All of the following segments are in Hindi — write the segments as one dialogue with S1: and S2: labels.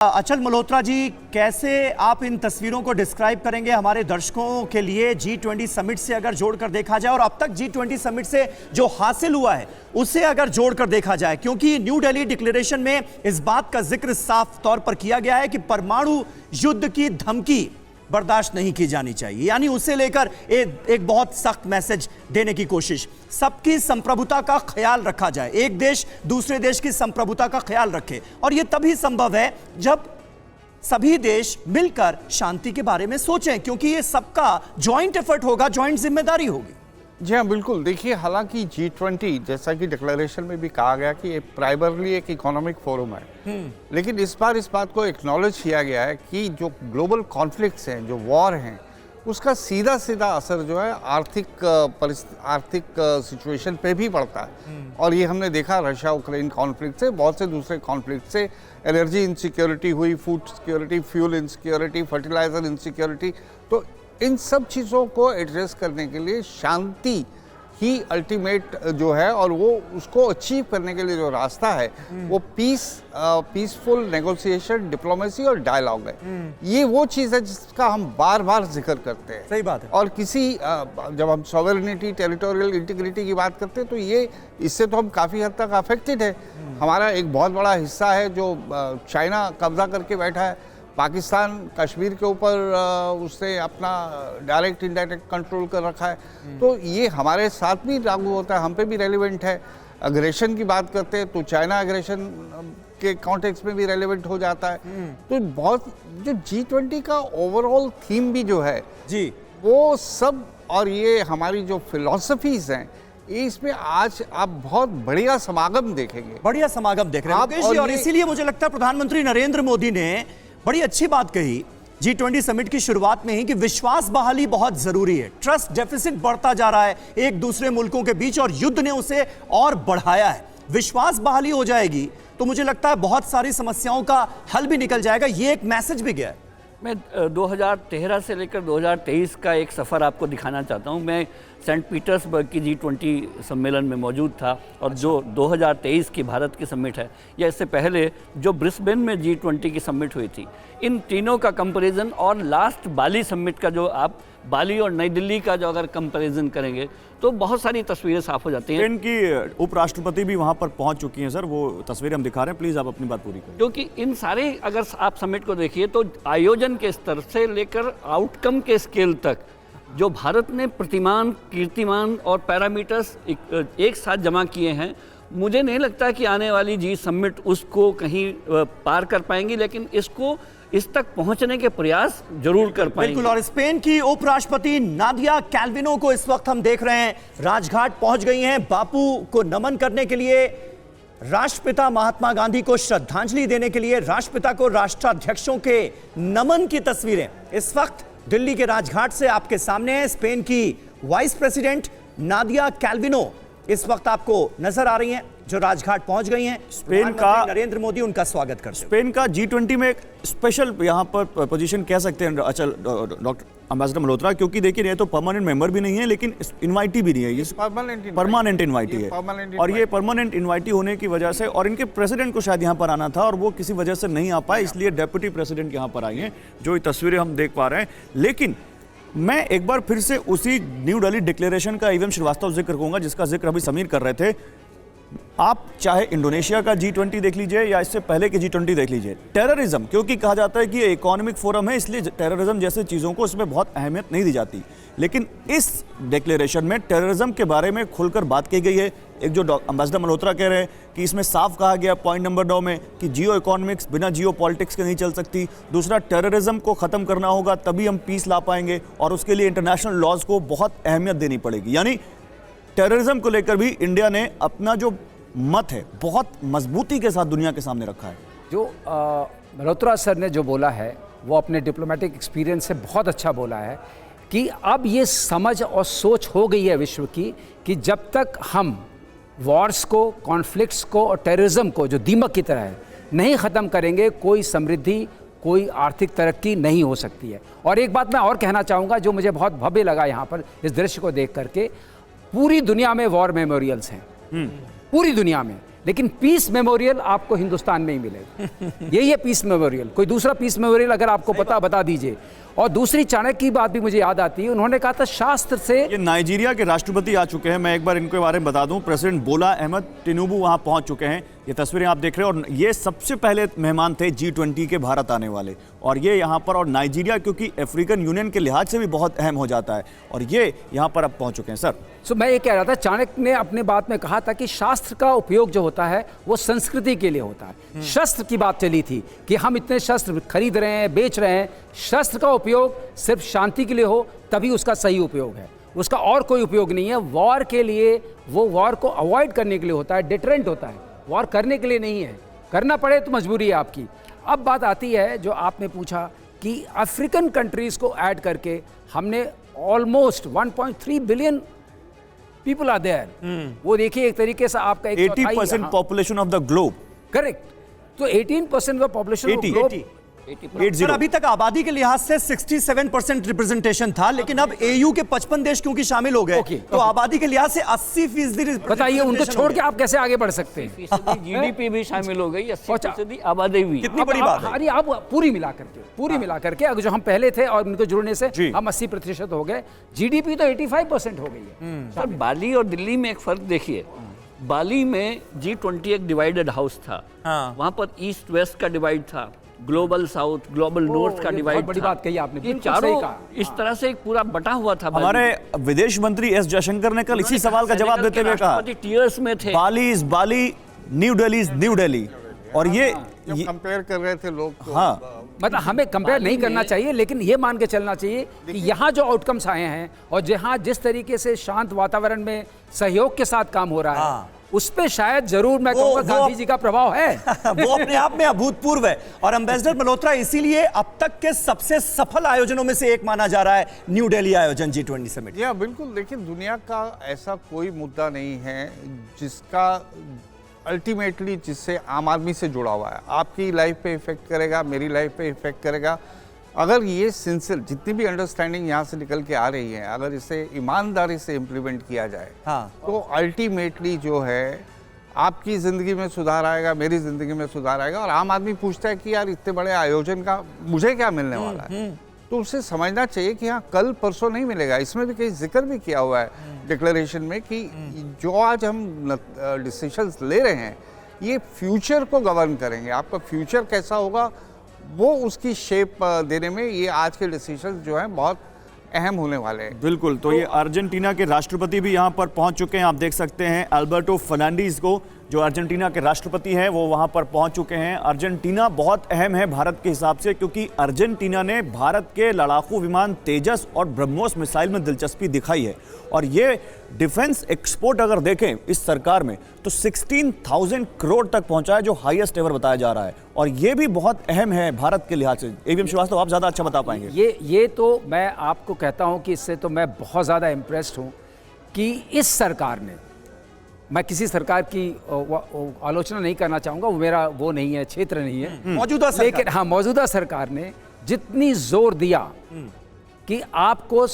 S1: अचल मल्होत्रा जी, कैसे आप इन तस्वीरों को डिस्क्राइब करेंगे हमारे दर्शकों के लिए? G20 समिट से अगर जोड़कर देखा जाए और अब तक G20 समिट से जो हासिल हुआ है उसे अगर जोड़कर देखा जाए, क्योंकि न्यू दिल्ली डिक्लेरेशन में इस बात का जिक्र साफ तौर पर किया गया है कि परमाणु युद्ध की धमकी बर्दाश्त नहीं की जानी चाहिए, यानी उसे लेकर एक बहुत सख्त मैसेज देने की कोशिश। सबकी संप्रभुता का ख्याल रखा जाए, एक देश दूसरे देश की संप्रभुता का ख्याल रखे, और यह तभी संभव है जब सभी देश मिलकर शांति के बारे में सोचें, क्योंकि यह सबका जॉइंट एफर्ट होगा, जॉइंट जिम्मेदारी होगी।
S2: जी हाँ, बिल्कुल। देखिए, हालांकि G20 जैसा कि डिक्लेरेशन में भी कहा गया कि ये प्राइमरली एक इकोनॉमिक फोरम है, लेकिन इस बार इस बात को एक्नॉलेज किया गया है कि जो ग्लोबल कॉन्फ्लिक्ट्स हैं, जो वॉर हैं, उसका सीधा सीधा असर जो है आर्थिक सिचुएशन पे भी पड़ता है। और ये हमने देखा रशिया यूक्रेन कॉन्फ्लिक्ट से, बहुत से दूसरे कॉन्फ्लिक्ट से, एनर्जी इनसिक्योरिटी हुई, food security, fuel insecurity, fertiliser insecurity. तो इन सब चीज़ों को एड्रेस करने के लिए शांति ही अल्टीमेट जो है, और वो उसको अचीव करने के लिए जो रास्ता है वो पीसफुल नेगोशिएशन, डिप्लोमेसी और डायलॉग है। ये वो चीज़ है जिसका हम बार बार जिक्र करते हैं।
S1: सही बात है।
S2: और जब हम सॉवरेनिटी, टेरिटोरियल इंटीग्रिटी की बात करते हैं तो ये इससे तो हम काफ़ी हद तक अफेक्टेड है। हमारा एक बहुत बड़ा हिस्सा है जो चाइना कब्जा करके बैठा है। पाकिस्तान कश्मीर के ऊपर उसने अपना डायरेक्ट इनडायरेक्ट कंट्रोल कर रखा है। तो ये हमारे साथ भी लागू होता है, हम पे भी रेलिवेंट है। अग्रेशन की बात करते हैं तो चाइना अग्रेशन के कॉन्टेक्स्ट में भी रेलिवेंट हो जाता है। तो बहुत जो G20 का ओवरऑल थीम भी जो है
S1: जी,
S2: वो सब, और ये हमारी जो फिलॉसफीज हैं, इसमें आज आप बहुत बढ़िया समागम देखेंगे।
S1: बढ़िया समागम देख रहे हैं मुकेश जी, और इसीलिए मुझे लगता है प्रधानमंत्री नरेंद्र मोदी ने बड़ी अच्छी बात कही G20 समिट की शुरुआत में ही कि विश्वास बहाली बहुत जरूरी है। ट्रस्ट डेफिसिट बढ़ता जा रहा है एक दूसरे मुल्कों के बीच, और युद्ध ने उसे और बढ़ाया है। विश्वास बहाली हो जाएगी तो मुझे लगता है बहुत सारी समस्याओं का हल भी निकल जाएगा। ये एक मैसेज भी गया है।
S3: मैं 2013 से लेकर 2023 का एक सफ़र आपको दिखाना चाहता हूं। मैं सेंट पीटर्सबर्ग की G20 सम्मेलन में मौजूद था, और जो 2023 की भारत की समिट है, या इससे पहले जो ब्रिस्बेन में G20 की समिट हुई थी, इन तीनों का कंपैरिजन, और लास्ट बाली समिट का जो आप बाली और नई दिल्ली का जो अगर कंपैरिजन करेंगे तो बहुत सारी तस्वीरें साफ हो जाती हैं।
S4: इनकी उपराष्ट्रपति भी वहां पर पहुंच चुकी हैं सर, वो तस्वीरें हम दिखा रहे हैं। प्लीज आप अपनी बात पूरी करें।
S3: क्योंकि इन सारे, अगर आप समिट को देखिए तो आयोजन के स्तर से लेकर आउटकम के स्केल तक जो भारत ने प्रतिमान, कीर्तिमान और पैरामीटर्स एक साथ जमा किए हैं, मुझे नहीं लगता कि आने वाली G समिट उसको कहीं पार कर पाएंगी, लेकिन इसको इस तक पहुंचने के प्रयास जरूर कर पाएंगे।
S1: बिल्कुल। और स्पेन की उपराष्ट्रपति नादिया कैल्विनो को इस वक्त हम देख रहे हैं राजघाट पहुंच गई हैं बापू को नमन करने के लिए, राष्ट्रपिता महात्मा गांधी को श्रद्धांजलि देने के लिए, राष्ट्रपिता को राष्ट्राध्यक्षों के नमन की तस्वीरें इस वक्त दिल्ली के राजघाट से आपके सामने है। स्पेन की वाइस प्रेसिडेंट नादिया कैल्विनो इस वक्त आपको नजर आ रही हैं, जो राजघाट पहुंच गई हैं।
S4: स्पेन का
S1: नरेंद्र मोदी उनका स्वागत करते हैं।
S4: स्पेन का G20 में एक स्पेशल यहाँ पर पोजीशन कह सकते हैं अचल डॉक्टर एम्बेसडर मल्होत्रा, क्योंकि देखिए ये तो परमानेंट मेंबर भी नहीं है, लेकिन इनवाइटी भी नहीं है। ये परमानेंट इनवाइटी है, और ये परमानेंट इनवाइटी होने की वजह से, और इनके प्रेसिडेंट को शायद यहाँ पर आना था और वो किसी वजह से नहीं आ पाए, इसलिए डेप्यूटी प्रेसिडेंट यहाँ पर आई हैं, जो ये तस्वीरें हम देख पा रहे हैं। लेकिन मैं एक बार फिर से उसी न्यू दिल्ली डिक्लेरेशन का एवं श्रीवास्तव जिक्र करूंगा, जिसका जिक्र अभी समीर कर रहे थे। आप चाहे इंडोनेशिया का G20 देख लीजिए या इससे पहले के G20 देख लीजिए, टेररिज्म, क्योंकि कहा जाता है कि ये इकोनॉमिक फोरम है, इसलिए टेररिज्म जैसे चीज़ों को इसमें बहुत अहमियत नहीं दी जाती, लेकिन इस डिक्लेरेशन में टेररिज्म के बारे में खुलकर बात की गई है। एक जो एम्बेसडर मल्होत्रा कह रहे हैं कि इसमें साफ कहा गया पॉइंट नंबर 9 में कि जियो इकोनॉमिक्स बिना जियो पॉलिटिक्स के नहीं चल सकती। दूसरा, टेररिज्म को ख़त्म करना होगा, तभी हम पीस ला पाएंगे, और उसके लिए इंटरनेशनल लॉज को बहुत अहमियत देनी पड़ेगी। यानी टेररिज्म को लेकर भी इंडिया ने अपना जो मत है बहुत मजबूती के साथ दुनिया के सामने रखा है।
S5: जो मल्होत्रा सर ने जो बोला है वो अपने डिप्लोमेटिक एक्सपीरियंस से बहुत अच्छा बोला है कि अब ये समझ और सोच हो गई है विश्व की कि जब तक हम वॉर्स को, कॉन्फ्लिक्ट्स को और टेररिज्म को, जो दीमक की तरह है, नहीं ख़त्म करेंगे, कोई समृद्धि, कोई आर्थिक तरक्की नहीं हो सकती है। और एक बात मैं और कहना चाहूँगा जो मुझे बहुत भव्य लगा यहाँ पर इस दृश्य को देख करके, पूरी दुनिया में वॉर मेमोरियल्स हैं, पूरी दुनिया में। लेकिन पीस मेमोरियल आपको हिंदुस्तान में ही मिलेगा। यही है पीस मेमोरियल, कोई दूसरा पीस मेमोरियल अगर आपको पता बता दीजिए। और दूसरी चाणक्य की बात भी मुझे याद आती है, उन्होंने कहा था शास्त्र से।
S4: ये नाइजीरिया के राष्ट्रपति आ चुके हैं, मैं एक बार इनके बारे में बता दूं, प्रेसिडेंट बोला अहमद टिनुबू वहां पहुंच चुके हैं। ये तस्वीरें आप देख रहे हैं, और ये सबसे पहले मेहमान थे G20 के भारत आने वाले, और ये यहाँ पर, और नाइजीरिया क्योंकि अफ्रीकन यूनियन के लिहाज से भी बहुत अहम हो जाता है, और ये यहाँ पर अब पहुंच चुके हैं। सर
S5: मैं ये कह रहा था, चाणक्य ने अपने बात में कहा था कि शास्त्र का उपयोग जो होता है वो संस्कृति के लिए होता है। शस्त्र की बात चली थी कि हम इतने शस्त्र खरीद रहे हैं, बेच रहे हैं, शस्त्र का उपयोग सिर्फ शांति के लिए हो तभी उसका सही उपयोग है, उसका और कोई उपयोग नहीं है। वॉर के लिए, वो वॉर को अवॉइड करने के लिए होता है, डिटरेंट होता है, वॉर करने के लिए नहीं है। करना पड़े तो मजबूरी है आपकी। अब बात आती है जो आपने पूछा कि अफ्रीकन कंट्रीज को ऐड करके हमने almost 1.3 billion people are there. वो देखिए एक तरीके से आपका
S4: 80% population of the globe.
S5: Correct. तो 18% of population of globe.
S1: Sir अभी तक आबादी के लिहाज से 67% रिप्रेजेंटेशन था, लेकिन अब AU के 55 देश क्योंकि शामिल हो गए, तो आबादी के लिहाज से 80%।
S5: बताइए उनको छोड़ के आप कैसे आगे बढ़ सकते हैं?
S3: GDP भी शामिल हो गई, 80% आबादी भी।
S1: कितनी बड़ी बात है।
S5: अरे आप पूरी मिला करके अगर जो हम पहले थे और इनको जुड़ने से हम 80% हो गए, GDP तो 85% हो गई है।
S3: सर बाली और दिल्ली में एक फर्क देखिए, बाली में G20 एक डिवाइडेड हाउस था, वहां पर ईस्ट वेस्ट का डिवाइड था, ग्लोबल साउथ, ग्लोबल नॉर्थ का डिवाइड।
S5: बड़ी बात कही आपने,
S3: ये चारों इस तरह से एक पूरा बटा हुआ था।
S4: हमारे विदेश मंत्री S जयशंकर ने कल इसी सवाल का जवाब देते हुए कहा,
S3: टीयर्स में थे,
S4: Bali is Bali, new Delhi is new Delhi. और ये
S2: कंपेयर कर रहे थे लोग तो,
S4: हाँ,
S5: मतलब हमें कंपेयर नहीं करना चाहिए, लेकिन ये मान के चलना चाहिए कि यहाँ जो आउटकम्स आए हैं और जहाँ जिस तरीके से शांत वातावरण में सहयोग के साथ काम हो रहा है, उस पे शायद जरूर मैं कहूँगा गांधी जी का प्रभाव है।
S1: वो अपने आप में अभूतपूर्व है। और एम्बेसडर मल्होत्रा इसीलिए अब तक के सबसे सफल आयोजनों में से एक माना जा रहा है न्यू दिल्ली आयोजन G20 समिट।
S2: या बिल्कुल, लेकिन दुनिया का ऐसा कोई मुद्दा नहीं है जिसका अल्टीमेटली जिससे आम आदमी से जुड़ा हुआ है। आपकी लाइफ पे इफेक्ट करेगा, मेरी लाइफ पे इफेक्ट करेगा। अगर ये सिंसियर जितनी भी अंडरस्टैंडिंग यहाँ से निकल के आ रही है, अगर इसे ईमानदारी से इम्प्लीमेंट किया जाए, तो अल्टीमेटली जो है आपकी ज़िंदगी में सुधार आएगा, मेरी ज़िंदगी में सुधार आएगा। और आम आदमी पूछता है कि यार इतने बड़े आयोजन का मुझे क्या मिलने वाला है, तो उसे समझना चाहिए कि हाँ कल परसों नहीं मिलेगा। इसमें भी कहीं जिक्र भी किया हुआ है डिक्लेरेशन में कि जो आज हम डिसीजंस ले रहे हैं ये फ्यूचर को गवर्न करेंगे। आपका फ्यूचर कैसा होगा वो उसकी शेप देने में ये आज के डिसीजंस जो हैं बहुत अहम होने वाले हैं।
S4: बिल्कुल। तो ये अर्जेंटीना के राष्ट्रपति भी यहाँ पर पहुँच चुके हैं, आप देख सकते हैं अल्बर्टो फर्नांडीज को, जो अर्जेंटीना के राष्ट्रपति हैं, वो वहाँ पर पहुँच चुके हैं। अर्जेंटीना बहुत अहम है भारत के हिसाब से, क्योंकि अर्जेंटीना ने भारत के लड़ाकू विमान तेजस और ब्रह्मोस मिसाइल में दिलचस्पी दिखाई है। और ये डिफेंस एक्सपोर्ट अगर देखें इस सरकार में तो 16,000 करोड़ तक पहुंचा है, जो हाईएस्ट एवर बताया जा रहा है। और ये भी बहुत अहम है भारत के लिहाज से। AVM श्रीवास्तव, आप ज़्यादा अच्छा बता पाएंगे।
S5: ये तो मैं आपको कहता हूं कि इससे तो मैं बहुत ज़्यादा इम्प्रेस्ड हूं कि इस सरकार ने, मैं किसी सरकार की आलोचना नहीं करना चाहूँगा, वो मेरा वो नहीं है, क्षेत्र नहीं है
S1: मौजूदा सरकार,
S5: लेकिन हाँ मौजूदा सरकार ने जितनी जोर दिया कि आपको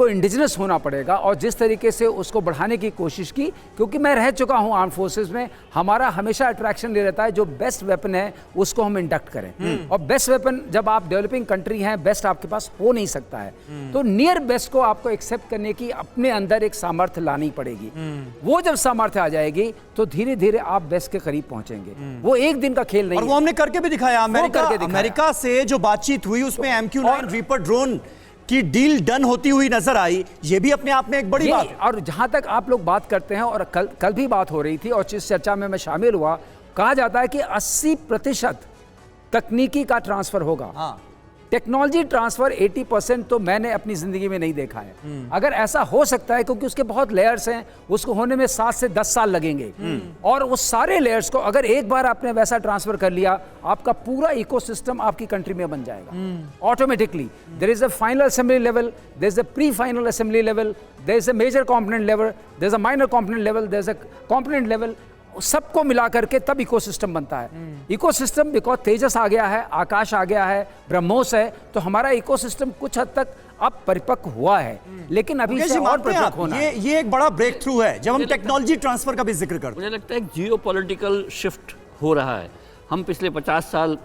S5: इंडिजिनस होना पड़ेगा, और जिस तरीके से उसको बढ़ाने की कोशिश की, क्योंकि मैं रह चुका हूं आर्म फोर्सेस में, हमारा हमेशा अट्रैक्शन ले रहता है जो बेस्ट वेपन है उसको हम इंडक्ट करें। और बेस्ट वेपन जब आप डेवलपिंग कंट्री हैं, बेस्ट आपके पास हो नहीं सकता है, तो नियर बेस्ट को आपको एक्सेप्ट करने की अपने अंदर एक सामर्थ्य लानी पड़ेगी। वो जब सामर्थ्य आ जाएगी तो धीरे धीरे आप बेस्ट के करीब पहुंचेंगे। वो एक दिन का खेल नहीं
S1: और वो हमने करके भी दिखाया। अमेरिका से जो बातचीत हुई उसमें MQ-9 रीपर ड्रोन की डील डन होती हुई नजर आई, ये भी अपने आप में एक बड़ी बात है।
S5: और जहां तक आप लोग बात करते हैं, और कल भी बात हो रही थी और इस चर्चा में मैं शामिल हुआ, कहा जाता है कि 80% तकनीकी का ट्रांसफर होगा। टेक्नोलॉजी ट्रांसफर 80% तो मैंने अपनी जिंदगी में नहीं देखा है। अगर ऐसा हो सकता है, क्योंकि उसके बहुत लेयर्स हैं, उसको होने में 7 से 10 साल लगेंगे, और उस सारे लेयर्स को अगर एक बार आपने वैसा ट्रांसफर कर लिया, आपका पूरा इकोसिस्टम आपकी कंट्री में बन जाएगा automatically. There is a final assembly level, there is a pre final assembly level, there is a major component level, there is a minor component level, there is a component level, सबको मिला करके तब इकोसिस्टम बनता है। इकोसिस्टम बिकॉज तेजस आ गया है, आकाश आ गया है, ब्रह्मोस है, तो हमारा इकोसिस्टम कुछ हद तक अब परिपक्व हुआ है, लेकिन अभी
S1: मुकेश
S5: से
S1: जी,
S5: और
S1: मानते हैं आप,
S5: परिपक्व होना है।
S1: ये एक बड़ा ब्रेक थ्रू है जब हम टेक्नोलॉजी ट्रांसफर का भी जिक्र करते हैं।
S3: मुझे लगता है जियो पॉलिटिकल शिफ्ट हो रहा है। हम पिछले 50 साल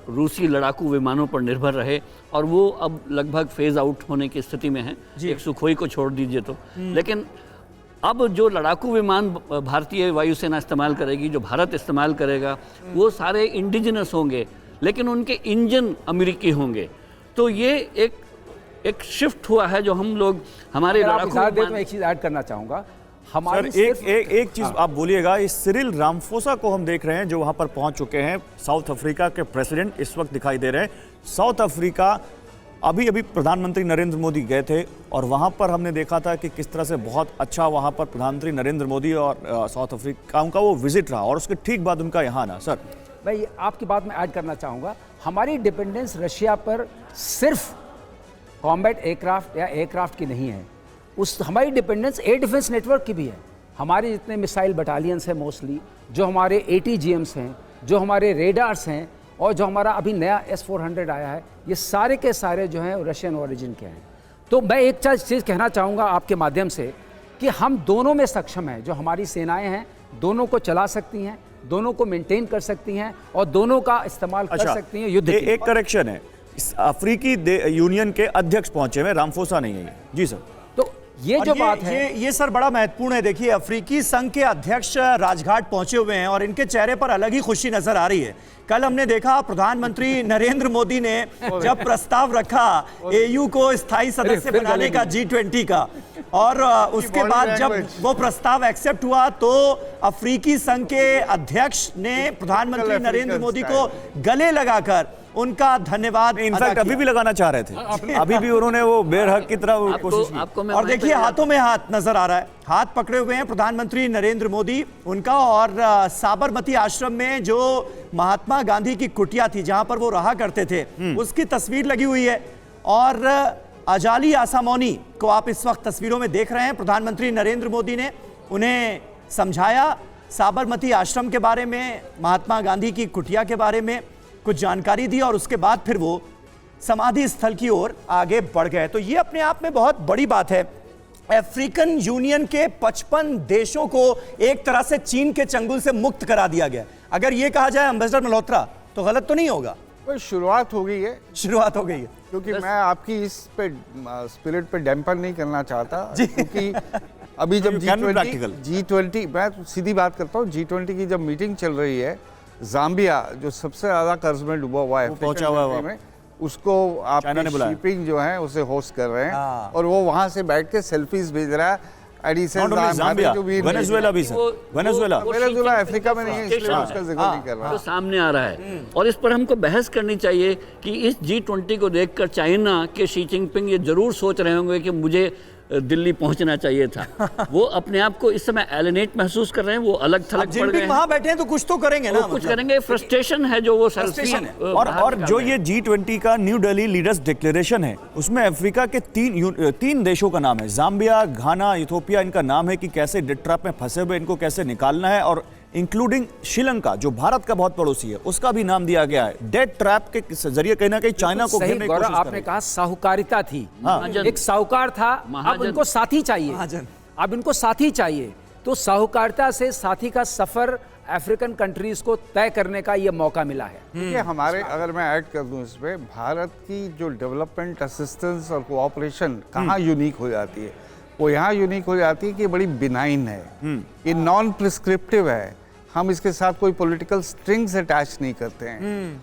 S3: रूसी लड़ाकू विमानों पर निर्भर रहे और वो अब लगभग फेज आउट होने की स्थिति में हैं। एक सुखोई को छोड़ दीजिए तो। लेकिन अब जो लड़ाकू विमान भारतीय वायुसेना इस्तेमाल करेगी, जो भारत इस्तेमाल करेगा, वो सारे इंडिजिनस होंगे, लेकिन उनके इंजन अमेरिकी होंगे। तो ये एक शिफ्ट हुआ है जो हम लोग हमारे
S5: अगर आप
S3: लड़ाकू
S5: इजाजत दें तो
S3: विमान-
S5: मैं एक चीज ऐड करना चाहूंगा।
S4: सर
S5: हमारी
S4: एक चीज आप बोलिएगा, इस सिरिल रामफोसा को हम देख रहे हैं जो वहां पर पहुंच चुके हैं। साउथ अफ्रीका के प्रेसिडेंट इस वक्त दिखाई दे रहे हैं। साउथ अफ्रीका अभी प्रधानमंत्री नरेंद्र मोदी गए थे और वहां पर हमने देखा था कि किस तरह से बहुत अच्छा वहां पर प्रधानमंत्री नरेंद्र मोदी और साउथ अफ्रीका का वो विजिट रहा और उसके ठीक बाद उनका यहाँ आना। सर
S5: मैं आपकी बात में ऐड करना चाहूँगा, हमारी डिपेंडेंस रशिया पर सिर्फ कॉम्बैट एयरक्राफ्ट या एयरक्राफ्ट की नहीं है, हमारी डिपेंडेंस एयर डिफेंस नेटवर्क की भी है। हमारे जितने मिसाइल बटालियंस हैं मोस्टली, जो हमारे ATGMs हैं, जो हमारे रेडार्स हैं और जो हमारा अभी नया S-400 आया है, ये सारे के सारे जो हैं रशियन ओरिजिन के हैं। तो मैं एक चीज़ कहना चाहूँगा आपके माध्यम से कि हम दोनों में सक्षम हैं। जो हमारी सेनाएं हैं दोनों को चला सकती हैं, दोनों को मेंटेन कर सकती हैं और दोनों का इस्तेमाल कर सकती हैं युद्ध के लिए।
S4: एक करेक्शन है, इस अफ्रीकी यूनियन के अध्यक्ष पहुंचे हुए, रामफोसा नहीं है ये। जी सर।
S5: तो ये
S1: और
S5: जो बात है,
S1: ये सर बड़ा महत्वपूर्ण है। देखिए, अफ्रीकी संघ के अध्यक्ष राजघाट पहुंचे हुए हैं और इनके चेहरे पर अलग ही खुशी नजर आ रही है। कल हमने देखा प्रधानमंत्री नरेंद्र मोदी ने जब प्रस्ताव रखा AU को स्थायी सदस्य बनाने का G20 का, और उसके बाद जब वो प्रस्ताव एक्सेप्ट हुआ तो अफ्रीकी संघ के अध्यक्ष ने प्रधानमंत्री नरेंद्र मोदी को गले लगाकर उनका धन्यवाद
S4: इनफैक्ट अभी भी लगाना चाह रहे थे, अभी भी उन्होंने वो बेरहक की तरह वो कोशिश की।
S3: आपको मैं
S1: और देखिए हाथों में हाथ नजर आ रहा है, हाथ पकड़े हुए हैं प्रधानमंत्री नरेंद्र मोदी उनका, और साबरमती आश्रम में जो महात्मा गांधी की कुटिया थी जहां पर वो रहा करते थे उसकी तस्वीर लगी हुई है। और अजाली आसामौनी को आप इस वक्त तस्वीरों में देख रहे हैं। प्रधानमंत्री नरेंद्र मोदी ने उन्हें समझाया साबरमती आश्रम के बारे में, महात्मा गांधी की कुटिया के बारे में कुछ जानकारी दी और उसके बाद फिर वो समाधि स्थल की ओर आगे बढ़ गए। तो ये अपने आप में बहुत बड़ी बात है। अफ्रीकन यूनियन के 55 देशों को एक तरह से चीन के चंगुल से मुक्त करा दिया गया। अगर ये कहा जाए एम्बेसडर मल्होत्रा तो गलत तो नहीं होगा?
S2: शुरुआत हो गई है,
S1: शुरुआत हो गई है।
S2: क्योंकि मैं आपकी इस पे स्पिरिट पे डैम्पर नहीं करना चाहता, क्योंकि अभी जब G20 मैं सीधी बात करता हूँ, G20 की जब मीटिंग चल रही है, जाम्बिया जो सबसे ज्यादा कर्ज में डूबा हुआ है
S4: पहुंचा हुआ है,
S2: उसको आप शिपिंग जो है उसे होस्ट कर रहे हैं और वो वहां से बैठ के सेल्फीज भेज रहा है।
S4: वेनेजुएला भी सर,
S2: वेनेजुएला अफ्रीका में नहीं है, इसलिए उसका जिक्र नहीं कर रहा।
S3: तो सामने आ रहा है और इस पर हमको बहस करनी चाहिए कि इस G20 को देखकर चाइना के शी जिनपिंग ये जरूर सोच रहे होंगे कि मुझे दिल्ली पहुंचना चाहिए था। वो अपने आप को इस समय एलिनेट महसूस कर रहे हैं, वो अलग थलग पड़ गए हैं।
S1: वहां बैठे हैं तो कुछ तो करेंगे ना,
S3: कुछ करेंगे। फ्रस्ट्रेशन है जो वो
S1: फ्रस्ट्रेशन है।
S4: और जो ये G20 का न्यू दिल्ली लीडर्स डिक्लेरेशन है, उसमें अफ्रीका के तीन देशों का नाम है, जाम्बिया, घाना, इथियोपिया। इनका नाम है कि कैसे डेट ट्रैप में फंसे हुए इनको कैसे निकालना है, और इंक्लूडिंग श्रीलंका जो भारत का बहुत पड़ोसी है उसका भी नाम दिया गया है। डेट ट्रैप के जरिए कहीं ना कहीं चाइना को घेरने की कोशिश कर रहे हैं।
S5: आपने कहा साहूकारिता थी, एक साहूकार था, अब इनको साथी चाहिए, अब इनको साथी चाहिए। तो साहूकारिता से साथी का सफर अफ्रीकन कंट्रीज को तय करने का ये मौका मिला है।
S2: देखिए हमारे, अगर मैं ऐड कर दूं इसमें, भारत की जो डेवलपमेंट असिस्टेंस और कोऑपरेशन कहाँ यूनिक हो जाती है, वो यहाँ यूनिक हो जाती है कि बड़ी बिनाइन है, ये नॉन प्रिस्क्रिप्टिव है। हम इसके साथ कोई पॉलिटिकल स्ट्रिंग्स अटैच नहीं करते हैं।